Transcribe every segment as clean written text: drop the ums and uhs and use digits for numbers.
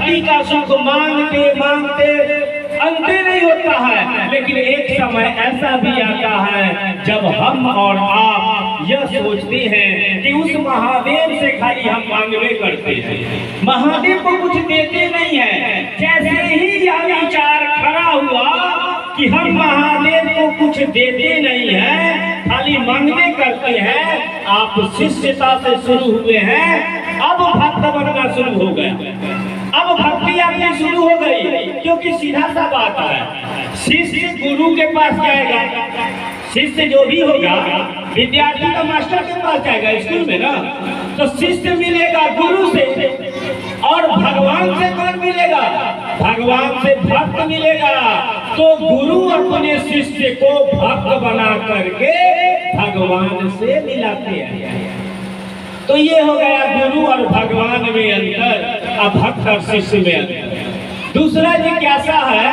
धरती का सुख मांगते मांगते अंत नहीं होता है। लेकिन एक समय ऐसा भी आता है जब हम और आप यह सोचते हैं कि उस महादेव से खाली हम मांगवे करते हैं, महादेव को कुछ देते नहीं है। जैसे ही यह विचार खड़ा हुआ कि हम महादेव को कुछ देते नहीं है, खाली मांगवे करते हैं, आप शिष्यता से शुरू हुए हैं, अब भक्त बनना शुरू हो गया। अब भक्ति आपकी शुरू हो गई, क्योंकि सीधा सा बात है, शिष्य गुरु के पास जाएगा, शिष्य जो भी होगा विद्यार्थी तो मास्टर के पास जाएगा स्कूल में ना, तो शिष्य मिलेगा गुरु से, और भगवान से कौन मिलेगा? भगवान से भक्त मिलेगा। तो गुरु अपने शिष्य को भक्त बना करके भगवान से मिलाते हैं। तो ये हो गया गुरु और भगवान में अंतर, और भक्त और शिष्य में अंतर। दूसरा जिज्ञासा है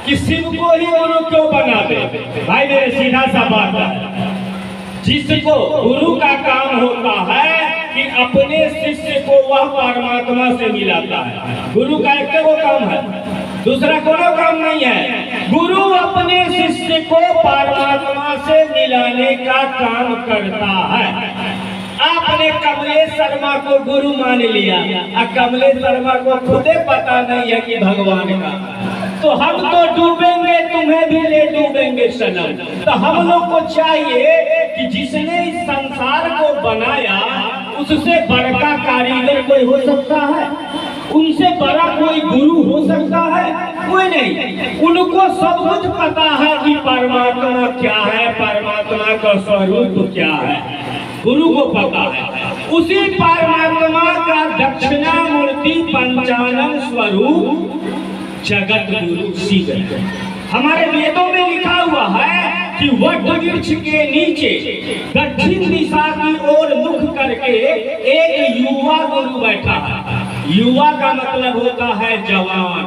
कि शिव को ही गुरु क्यों बना दे? भाई मेरे सीधा सा बात है, जिसको गुरु का काम होता है कि अपने शिष्य को वह परमात्मा से मिलाता है। गुरु का एक वो काम है, दूसरा कोई काम नहीं है। गुरु अपने शिष्य को परमात्मा से मिलाने का काम करता है। आपने कमलेश शर्मा को गुरु मान लिया, और कमलेश शर्मा को खुदे पता नहीं है कि भगवान का, तो हम तो डूबेंगे, तुम्हें भी ले डूबेंगे सनम। तो हम लोग को चाहिए कि जिसने इस संसार को बनाया उससे बड़का कारीगर कोई हो सकता है? उनसे बड़ा कोई गुरु हो सकता है? कोई नहीं। उनको सब कुछ पता है कि परमात्मा क्या है, परमात्मा का स्वरूप क्या है, गुरु को पता है। उसी परमात्मा का दक्षिणा मूर्ति पंचानन स्वरूप जगत गुरु शिव। हमारे वेदों में लिखा हुआ है कि वट वृक्ष के नीचे दक्षिण दिशा की ओर मुख करके एक युवा गुरु बैठा है। युवा का मतलब होता है जवान।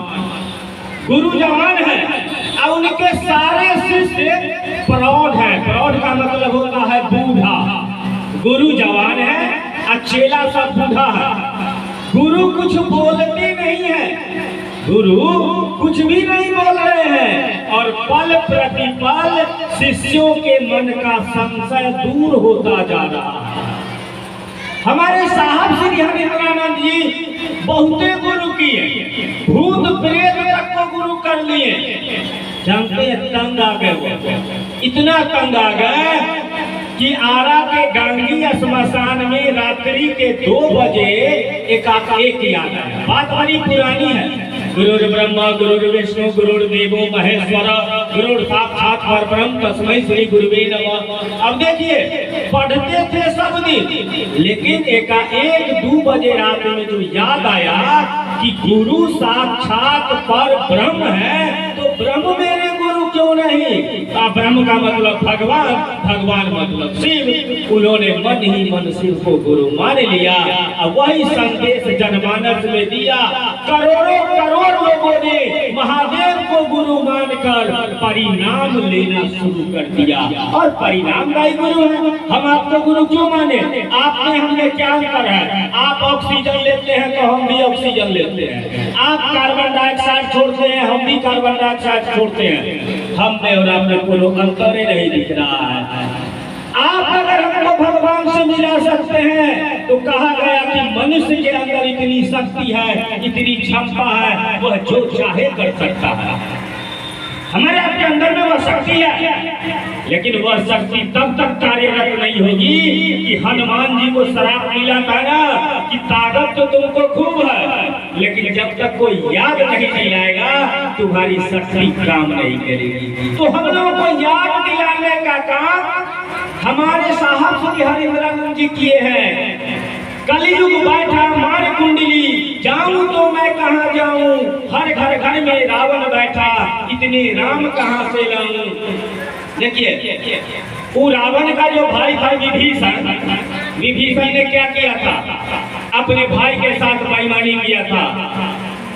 गुरु जवान है और उनके सारे शिष्य प्रौढ़ है। प्रौढ़ का मतलब होता है बूढ़ा। गुरु जवान है और चेला सब बूढ़ा है। गुरु कुछ बोलते नहीं है, गुरु कुछ भी नहीं बोल रहे हैं, और पल प्रतिपल शिष्यों के मन का संशय दूर होता जा रहा है। हमारे साहब श्री हरिहरानंद जी बहुते गुरु किए, भूत प्रेत तक को गुरु कर लिए। जानते हैं तंग आ गए, इतना तंग आ गए कि आरा के गांगी श्मशान में रात्रि के 2 बजे एक याद है। बात बड़ी पुरानी है। गुरुर् ब्रह्मा गुरुर्विष्णु गुरुर्देवो महेश्वर गुरुर् साक्षात् परब्रह्म तस्मै श्री गुरुवे नमः। अब देखिए पढ़ते थे सब दिन, लेकिन एकाएक 2 बजे रात में जो याद आया कि गुरु साक्षात पर ब्रह्म है, तो ब्रह्म मेरे गुरु क्यों नहीं? ब्रह्म का मतलब भगवान, भगवान मतलब शिव। उन्होंने मन ही मन शिव को गुरु मान लिया और वही संदेश जनमानस में दिया। करोड़ों करोड़ लोगों ने महादेव को गुरु मानकर परिणाम लेना शुरू कर दिया, और परिणाम का ही गुरु है। हम आपको गुरु क्यों माने? आपने हमने क्या अंतर है? आप ऑक्सीजन लेते हैं तो हम भी ऑक्सीजन लेते हैं। आप कार्बन डाइऑक्साइड छोड़ते हैं, हम भी कार्बन डाइऑक्साइड छोड़ते हैं। हम में और आप में कोई अंतर ही नहीं दिख रहा है। आप अगर हमको भगवान से मिला सकते हैं तो कहा गया कि मनुष्य के अंदर इतनी शक्ति है, इतनी क्षमता है, वह जो चाहे कर सकता है। हमारे आपके अंदर में वह शक्ति है, लेकिन वह शक्ति तब तक कार्यरत नहीं होगी कि हनुमान जी को श्राप मिला था ना कि ताकत तो तुमको खूब है, लेकिन जब तक कोई याद नहीं दिलाएगा तुम्हारी शक्ति काम नहीं करेगी। तो हम लोगों को याद दिलाने का काम हमारे साहब श्री हरिहरानंद जी किए हैं। कलयुग बैठा मार कुंडली, जाऊं तो मैं कहां जाऊं, हर घर घर में रावण बैठा, इतने राम कहां से लाऊं। देखिए वो रावण का जो भाई था विभीषण, विभीषण ने क्या किया था? अपने भाई के साथ बेईमानी किया था।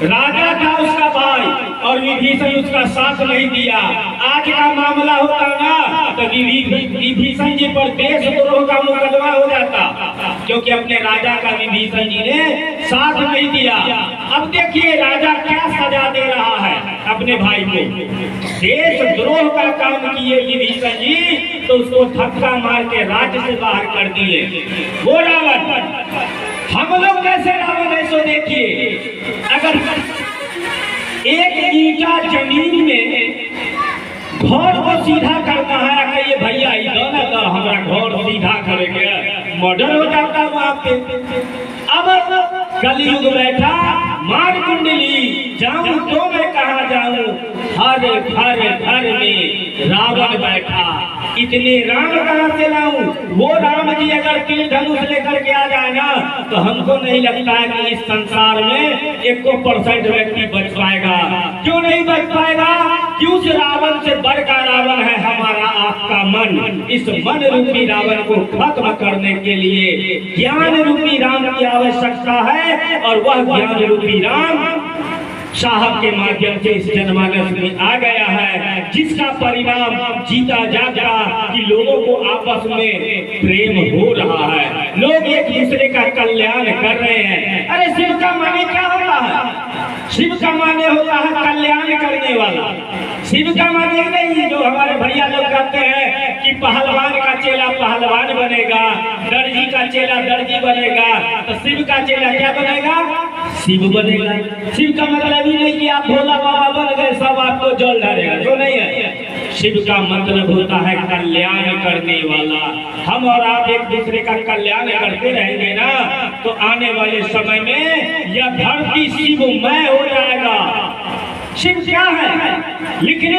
राजा था उसका भाई और विभीषण उसका साथ नहीं दिया। आज का मामला होता ना तो विभीषण जी पर देशद्रोह का मुकदमा हो जाता, क्योंकि अपने राजा का विभीषण जी ने साथ नहीं दिया। अब देखिए राजा क्या सजा दे रहा है अपने भाई को। देशद्रोह का काम किए विभीषण जी तो उसको धक्का मार के राज्य से बाहर कर दिए। वो रावण, हम लोग कैसे रावण है सो देखिए, अगर एक ईंटा जमीन में घर को सीधा करना है, कहिए भैया इधर ना तो हमारा घर सीधा करेंगे, मर्डर हो जाता वहां पे। अब कलयुग बैठा, मार कुंडली, जाऊं तो मैं कहाँ जाऊं, हर घर घर में रावण बैठा, इतने राम कहाँ से लाऊं। वो राम जी अगर तीर धनुष लेकर के आ जाए ना तो हमको नहीं लगता है कि इस संसार में 1% व्यक्ति बच पाएगा। क्यों नहीं बच पाएगा? कि उस रावण से बड़का रावण है हमारा आपका मन। इस मन रूपी रावण को खत्म करने के लिए ज्ञान रूपी राम की आवश्यकता है, और वह ज्ञान रूपी राम साहब के माध्यम से इस जनमानस में आ गया है, जिसका परिणाम जीता जागता कि लोगों को आपस में प्रेम हो रहा है, लोग एक दूसरे का कल्याण कर रहे हैं। अरे शिव का माने क्या होता है? शिव का माने होता है कल्याण करने वाला। शिव का माने नहीं जो हमारे भैया लोग कहते हैं कि पहलवान का चेला पहलवान बनेगा, दर्जी का चेला दर्जी बनेगा, तो शिव का चेला क्या बनेगा? शिव बनेगा। शिव का मतलब ही नहीं कि आप भोला बाबा बन गए सब आपको जल डालेगा, जो नहीं है। शिव का मतलब होता है कल्याण करने वाला। हम और आप एक दूसरे का कल्याण करते रहेंगे ना तो आने वाले समय में यह धरती शिवमय हो जाएगा। शिव क्या है? लिखने